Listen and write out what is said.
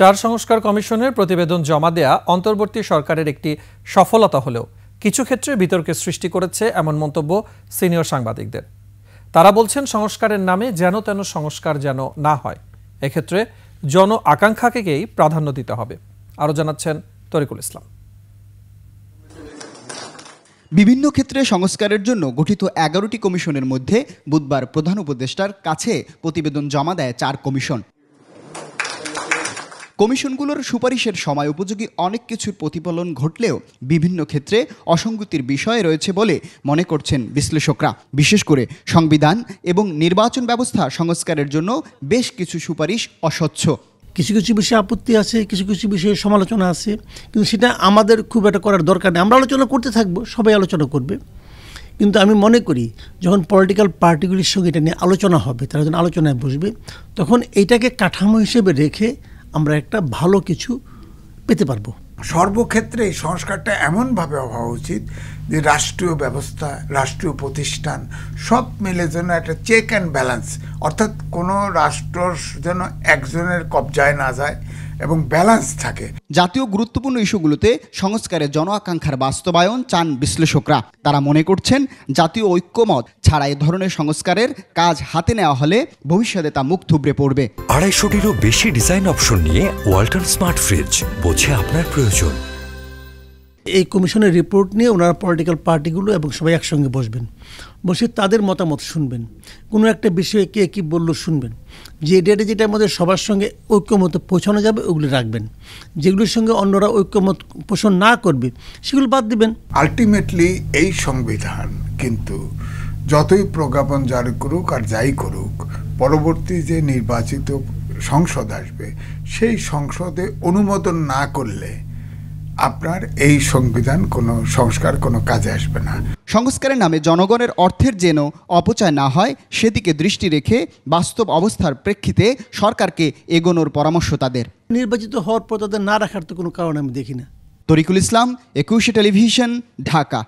চার সংস্কার কমিশনের প্রতিবেদন জমা দেয়া অন্তর্বর্তী সরকারের একটি সফলতা হলেও কিছু ক্ষেত্রে বিতর্কের সৃষ্টি করেছে এমন মন্তব্য সিনিয়র সাংবাদিকদের। তারা বলছেন সংস্কারের নামে যেন তেন সংস্কার যেন না হয়, এক্ষেত্রে জন আকাঙ্ক্ষাকেই প্রাধান্য দিতে হবে। আরও জানাচ্ছেন তরিকুল ইসলাম। বিভিন্ন ক্ষেত্রে সংস্কারের জন্য গঠিত 11টি কমিশনের মধ্যে বুধবার প্রধান উপদেষ্টার কাছে প্রতিবেদন জমা দেয় 4 কমিশন। কমিশনগুলোর সুপারিশের সময় উপযোগী অনেক কিছুর প্রতিফলন ঘটলেও বিভিন্ন ক্ষেত্রে অসঙ্গতির বিষয় রয়েছে বলে মনে করছেন বিশ্লেষকরা। বিশেষ করে সংবিধান এবং নির্বাচন ব্যবস্থা সংস্কারের জন্য বেশ কিছু সুপারিশ অস্বচ্ছ। কিছু কিছু বিষয়ে আপত্তি আছে, কিছু কিছু বিষয়ে সমালোচনা আছে, কিন্তু সেটা আমাদের খুব একটা করার দরকার নেই। আমরা আলোচনা করতে থাকবো, সবাই আলোচনা করবে, কিন্তু আমি মনে করি যখন পলিটিক্যাল পার্টিগুলির সঙ্গে এটা নিয়ে আলোচনা হবে, তারা যখন আলোচনায় বসবে, তখন এইটাকে কাঠামো হিসেবে রেখে আমরা একটা ভালো কিছু পেতে পারবো। সর্বক্ষেত্রে এই সংস্কারটা এমনভাবে হওয়া উচিত যে রাষ্ট্রীয় ব্যবস্থা, রাষ্ট্রীয় প্রতিষ্ঠান সব মিলে যেন একটা চেক অ্যান্ড ব্যালেন্স, অর্থাৎ কোনো রাষ্ট্র যেন একজনের কবজায় না যায় এবং ব্যালেন্স থাকে। জাতীয় গুরুত্বপূর্ণ ইস্যুগুলোতে সংস্কারের জন আকাঙ্ক্ষার বাস্তবায়ন চান বিশ্লেষকরা। তারা মনে করছেন জাতীয় ঐক্যমত ছাড়া এ ধরনের সংস্কারের কাজ হাতে নেওয়া হলে ভবিষ্যতে তা মুখ থুবড়ে পড়বে। 250-টিরও বেশি ডিজাইন অপশন নিয়ে ওয়ালটন স্মার্ট ফ্রিজ, বোঝে আপনার প্রয়োজন। এই কমিশনের রিপোর্ট নিয়ে ওনারা পলিটিক্যাল পার্টিগুলো এবং সবাই একসঙ্গে বসবেন, বসে তাদের মতামত শুনবেন, কোনো একটা বিষয়ে কে কী বললো শুনবেন, যে ডেটে যেটার মধ্যে সবার সঙ্গে ঐক্যমত পৌঁছানো যাবে ওগুলো রাখবেন, যেগুলোর সঙ্গে অন্যরা ঐক্যমত পোষণ না করবে সেগুলো বাদ দিবেন। আলটিমেটলি এই সংবিধান কিন্তু যতই প্রজ্ঞাপন জারি করুক আর যাই করুক, পরবর্তী যে নির্বাচিত সংসদ আসবে সেই সংসদে অনুমোদন না করলে আপনার এই সংবিধান কোনো সংস্কার কোনো কাজে আসবে না। সংস্কারের নামে জনগণের অর্থের যেন অপচয় না হয় সেদিকে দৃষ্টি রেখে বাস্তব অবস্থার প্রেক্ষিতে সরকারকে এগোনোর পরামর্শ তাদের। নির্বাচিত হওয়ার পর তাদের না রাখার তো কোনো কারণ আমি দেখি না। তরিকুল ইসলাম, 21 টেলিভিশন, ঢাকা।